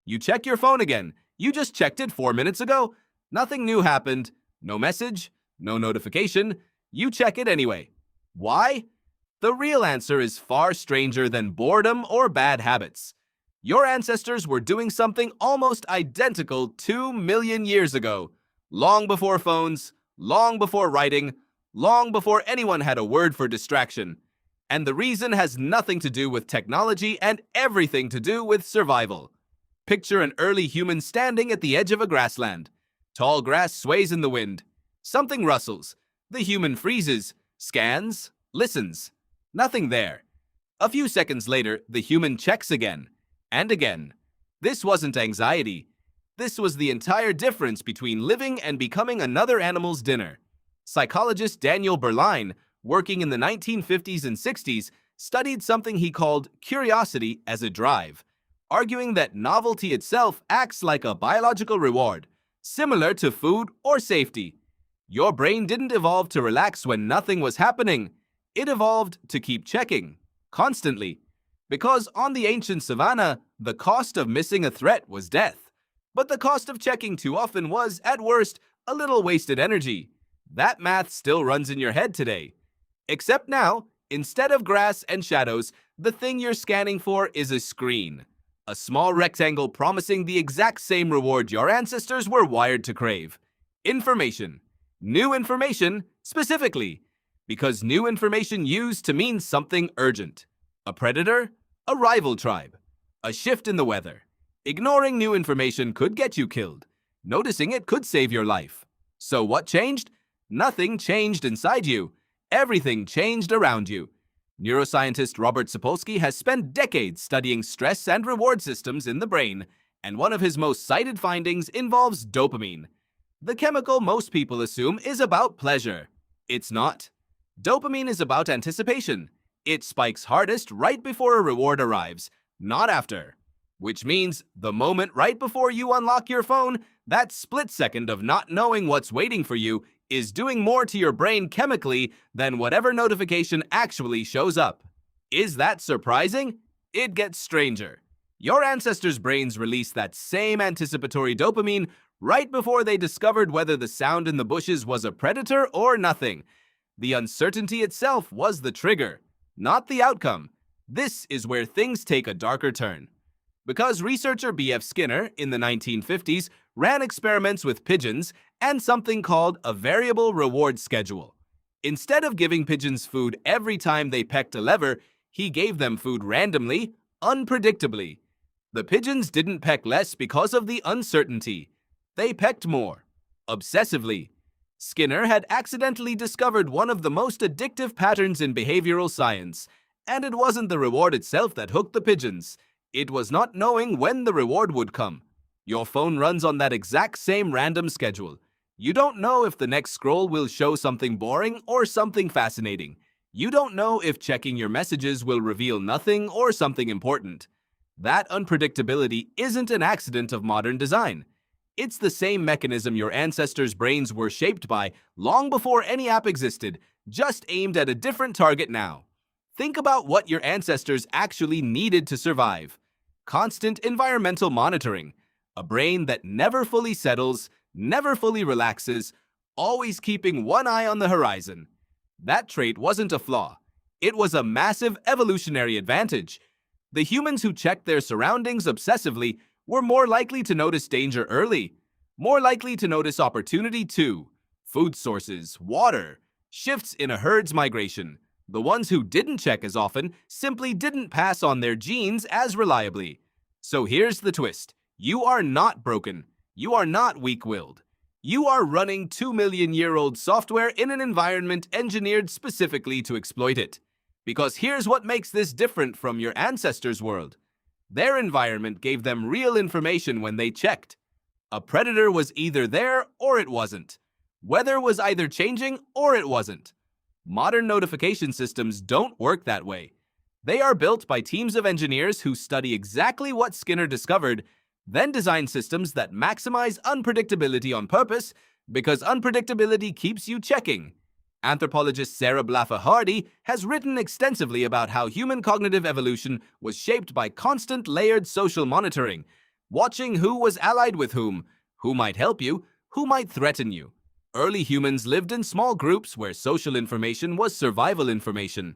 You check your phone again. You just checked it 4 minutes ago. Nothing new happened. No message, no notification. You check it anyway. Why? The real answer is far stranger than boredom or bad habits. Your ancestors were doing something almost identical 2 million years ago, long before phones, long before writing, long before anyone had a word for distraction. And the reason has nothing to do with technology and everything to do with survival. Picture an early human standing at the edge of a grassland. Tall grass sways in the wind. Something rustles. The human freezes, scans, listens. Nothing there. A few seconds later, the human checks again. And again. This wasn't anxiety. This was the entire difference between living and becoming another animal's dinner. Psychologist Daniel Berline, working in the 1950s and 60s, studied something he called curiosity as a drive, arguing that novelty itself acts like a biological reward, similar to food or safety. Your brain didn't evolve to relax when nothing was happening. It evolved to keep checking, constantly. Because on the ancient savannah, the cost of missing a threat was death. But the cost of checking too often was, at worst, a little wasted energy. That math still runs in your head today. Except now, instead of grass and shadows, the thing you're scanning for is a screen. A small rectangle promising the exact same reward your ancestors were wired to crave. Information. New information, specifically. Because new information used to mean something urgent. A predator, a rival tribe, a shift in the weather. Ignoring new information could get you killed. Noticing it could save your life. So what changed? Nothing changed inside you. Everything changed around you. Neuroscientist Robert Sapolsky has spent decades studying stress and reward systems in the brain, and one of his most cited findings involves dopamine. The chemical most people assume is about pleasure. It's not. Dopamine is about anticipation. It spikes hardest right before a reward arrives, not after. Which means the moment right before you unlock your phone, that split second of not knowing what's waiting for you is doing more to your brain chemically than whatever notification actually shows up. Is that surprising? It gets stranger. Your ancestors' brains released that same anticipatory dopamine right before they discovered whether the sound in the bushes was a predator or nothing. The uncertainty itself was the trigger, not the outcome. This is where things take a darker turn. Because researcher B.F. Skinner, in the 1950s, ran experiments with pigeons and something called a variable reward schedule. Instead of giving pigeons food every time they pecked a lever, he gave them food randomly, unpredictably. The pigeons didn't peck less because of the uncertainty. They pecked more, obsessively. Skinner had accidentally discovered one of the most addictive patterns in behavioral science, and it wasn't the reward itself that hooked the pigeons. It was not knowing when the reward would come. Your phone runs on that exact same random schedule. You don't know if the next scroll will show something boring or something fascinating. You don't know if checking your messages will reveal nothing or something important. That unpredictability isn't an accident of modern design. It's the same mechanism your ancestors' brains were shaped by long before any app existed, just aimed at a different target now. Think about what your ancestors actually needed to survive. Constant environmental monitoring, a brain that never fully settles, never fully relaxes, always keeping one eye on the horizon. That trait wasn't a flaw. It was a massive evolutionary advantage. The humans who checked their surroundings obsessively were more likely to notice danger early, more likely to notice opportunity too. Food sources, water, shifts in a herd's migration. The ones who didn't check as often simply didn't pass on their genes as reliably. So here's the twist. You are not broken. You are not weak-willed. You are running 2-million-year-old software in an environment engineered specifically to exploit it. Because here's what makes this different from your ancestors' world. Their environment gave them real information when they checked. A predator was either there or it wasn't. Weather was either changing or it wasn't. Modern notification systems don't work that way. They are built by teams of engineers who study exactly what Skinner discovered, then design systems that maximize unpredictability on purpose because unpredictability keeps you checking. Anthropologist Sarah Blaffer Hardy has written extensively about how human cognitive evolution was shaped by constant layered social monitoring, watching who was allied with who might help you, who might threaten you. Early humans lived in small groups where social information was survival information.